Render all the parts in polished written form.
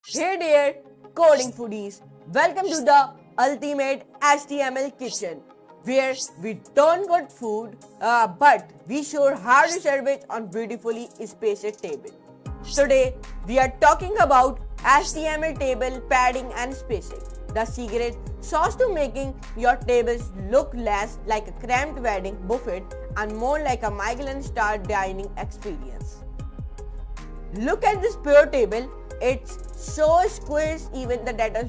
Hey there, coding foodies. Welcome to the ultimate HTML kitchen, where we don't got food, but we show how to serve it on beautifully spaced table. Today, we are talking about HTML table padding and spacing, the secret sauce to making your tables look less like a cramped wedding buffet and more like a Michelin-star dining experience. Look at this pure table. It's so squished, even the data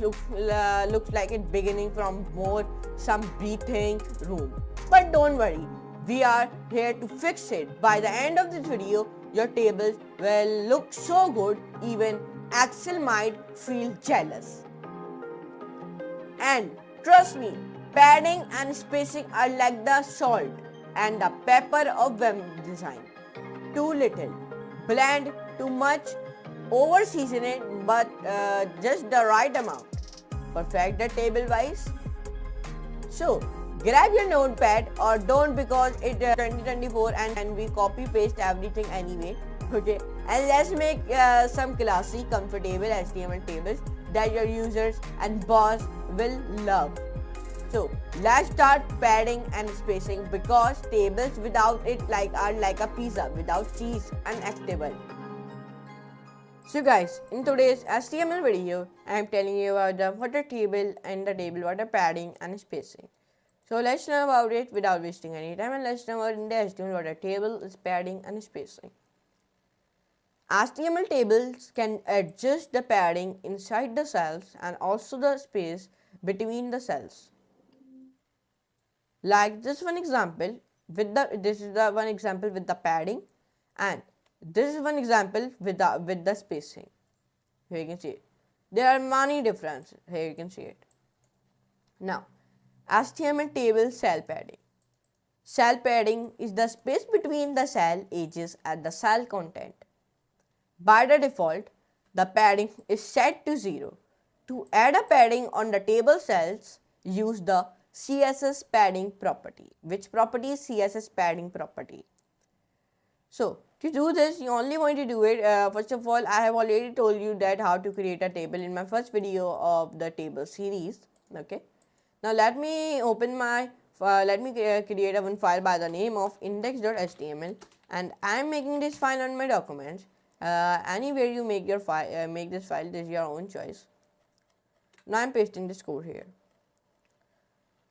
looks like it beginning from more some breathing room. But don't worry, we are here to fix it. By the end of this video, your tables will look so good, even Axel might feel jealous. And trust me, padding and spacing are like the salt and the pepper of web design. Too little, bland, too much, over season it, but just the right amount. Perfect the table wise. So grab your notepad or don't, because it's 2024 and we copy paste everything anyway. Okay, and let's make some classy, comfortable HTML tables that your users and boss will love. So let's start padding and spacing, because tables without it are like a pizza without cheese, unactable. So guys, in today's HTML video, I am telling you about the water table and the table water padding and spacing. So let's know about it without wasting any time, and let's know about the HTML water table is padding and spacing. HTML tables can adjust the padding inside the cells and also the space between the cells. Like this one example this is the one example with the padding, and this is one example with the spacing. Here you can see it. There are many differences. Here you can see it. Now, HTML table cell padding. Cell padding is the space between the cell edges and the cell content. By the default, the padding is set to 0. To add a padding on the table cells, use the CSS padding property. Which property is CSS padding property? So to do this, you only want to do it. First of all, I have already told you that how to create a table in my first video of the table series. Okay. Now let me open my create a one file by the name of index.html, and I am making this file on my documents. Anywhere you make your file, make this file. This is your own choice. Now I am pasting this code here.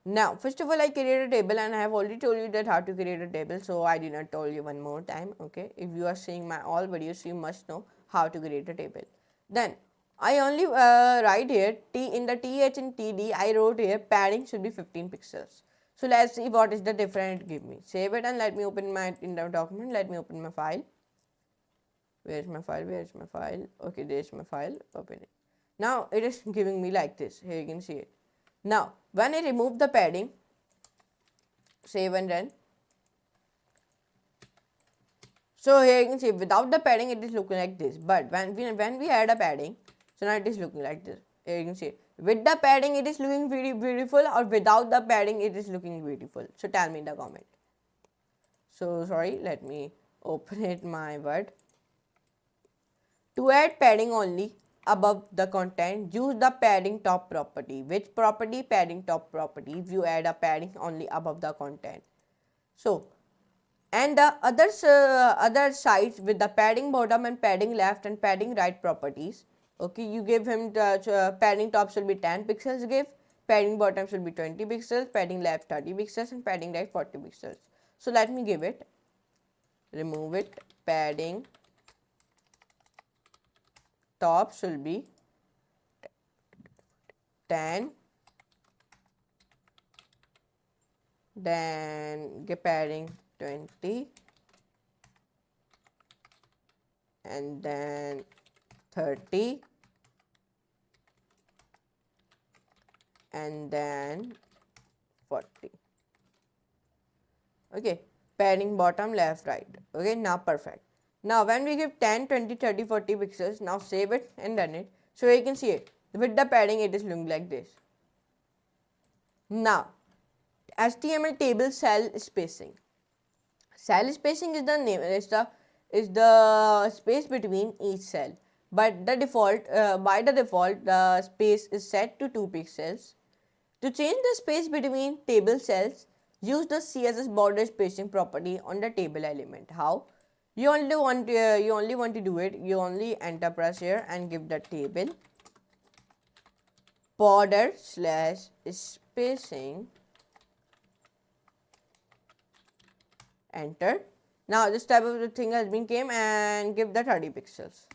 Now, first of all, I create a table, and I have already told you that how to create a table, so I did not tell you one more time. Okay, if you are seeing my all videos, you must know how to create a table. Then I only write here in the th and td. I wrote here padding should be 15 pixels. So let's see what is the difference it give me. Save it and let me open my in the document. Let me open my file. Where is my file? Where is my file? Okay, there is my file. Open it. Now it is giving me like this. Here you can see it. Now, when I remove the padding, save and run. So here you can see without the padding it is looking like this. But when we add a padding, so now it is looking like this. Here you can see with the padding it is looking very beautiful, or without the padding it is looking beautiful. So tell me in the comment. So sorry, let me open it my Word. To add padding only above the content, use the padding top property. Which property? Padding top property. If you add a padding only above the content. So, and the other sides with the padding bottom and padding left and padding right properties. Okay, you give him the padding top should be 10 pixels. Give padding bottom should be 20 pixels. Padding left 30 pixels and padding right 40 pixels. So let me give it. Remove it. Padding top should be 10, then get padding 20, and then 30, and then 40. Okay, padding bottom left right. Okay, now perfect. Now when we give 10, 20, 30, 40 pixels, now save it and run it. So you can see it. With the padding it is looking like this. Now, HTML table cell spacing. Cell spacing is the name, is the space between each cell. but the default by the default the space is set to 2 pixels. To change the space between table cells, use the CSS border spacing property on the table element. How? You only want to do it. You only enter press here and give the table border slash spacing. Enter. Now this type of thing has been came and give the 30 pixels.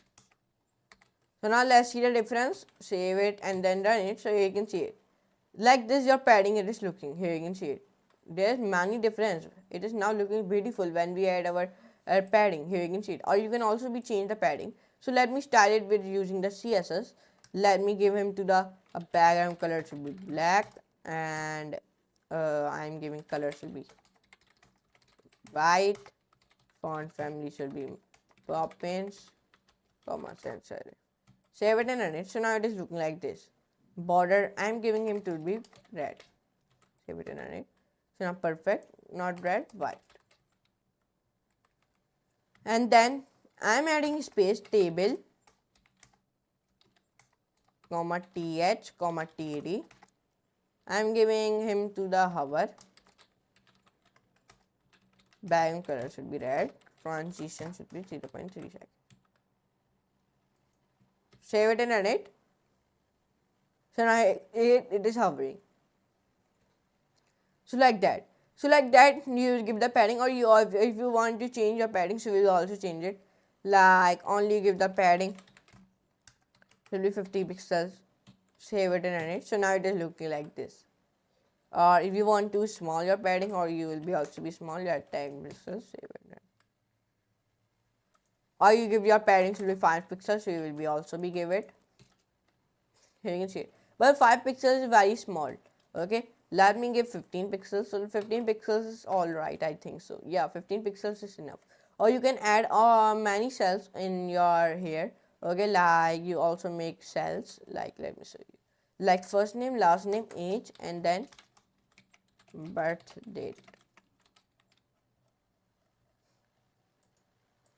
So now let's see the difference. Save it and then run it so you can see it. Like this your padding it is looking. Here you can see it. There's many difference. It is now looking beautiful when we add our padding. Here you can see it. Or you can also be change the padding. So let me start it with using the CSS. Let me give him to the background color should be black and I'm giving color should be white. Font family should be Poppins, comma sans. Save it and run it. So now it is looking like this. Border I'm giving him to be red. Save it and run it. So now perfect, not red, white. And then I'm adding space table, comma th, comma td. I'm giving him to the hover. Background color should be red. Transition should be 0.3 seconds. Save it and run it. So now it is hovering. So like that. So like that you will give the padding, or if you want to change your padding, so we will also change it. Like only give the padding. It will be 50 pixels. Save it and run it. So now it is looking like this. Or if you want to small your padding, or you will be also be small your 10 pixels. Save it and run. Or you give your padding should be 5 pixels, so you will be also be give it. Here you can see it. But 5 pixels is very small. Okay. Let me give 15 pixels. So 15 pixels is alright, I think so. Yeah, 15 pixels is enough. Or you can add many cells in your here. Okay, like you also make cells. Like let me show you. Like first name, last name, age, and then birth date.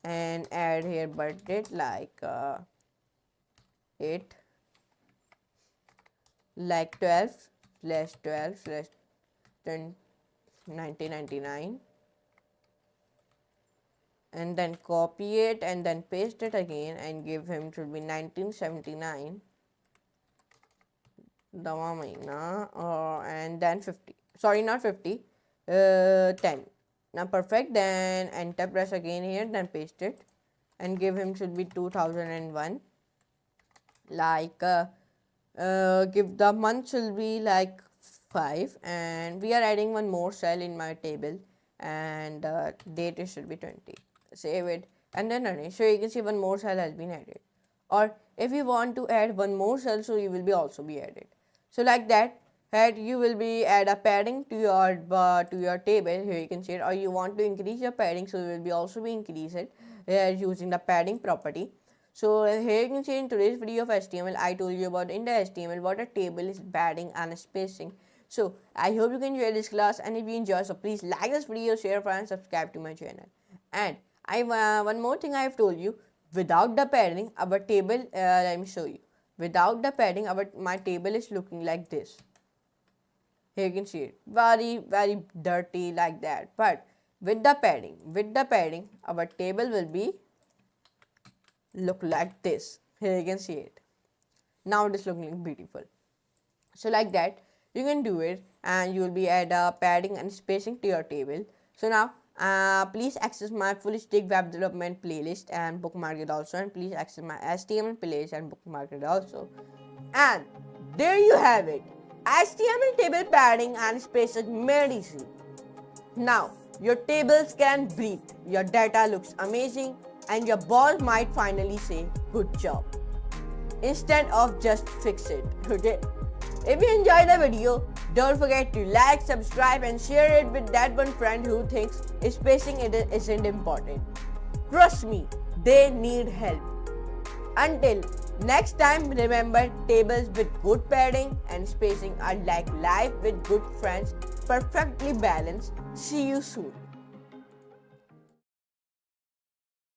And add here birth date like 8. Like 12/12/1999, and then copy it and then paste it again and give him should be 1979 and then 50, sorry not 50, 10. Now perfect. Then enter press again here, then paste it and give him should be 2001. Like give the month should be like 5, and we are adding one more cell in my table, and date it should be 20. Save it and then run it. So you can see one more cell has been added. Or if you want to add one more cell, so you will be also be added. So like that, you will be add a padding to your table. Here you can see it. Or you want to increase your padding, so you will be also be increase it using the padding property. So here you can see in today's video of HTML, I told you about in the HTML what a table is, padding and spacing. So I hope you can enjoy this class, and if you enjoy, so please like this video, share, and subscribe to my channel. And one more thing I have told you, without the padding, our table, let me show you. Without the padding, my table is looking like this. Here you can see it, very dirty like that. But with the padding, our table will be look like this. Here you can see it. Now it is looking beautiful. So like that you can do it, and you will be add padding and spacing to your table. So now please access my full stack web development playlist and bookmark it also, and please access my HTML playlist and bookmark it also. And there you have it, HTML table padding and spacing made easy. Now your tables can breathe, your data looks amazing, and your boss might finally say good job instead of just fix it. Okay, if you enjoyed the video, don't forget to like, subscribe, and share it with that one friend who thinks spacing isn't important. Trust me, they need help. Until next time, remember, tables with good padding and spacing are like life with good friends, perfectly balanced. See you soon.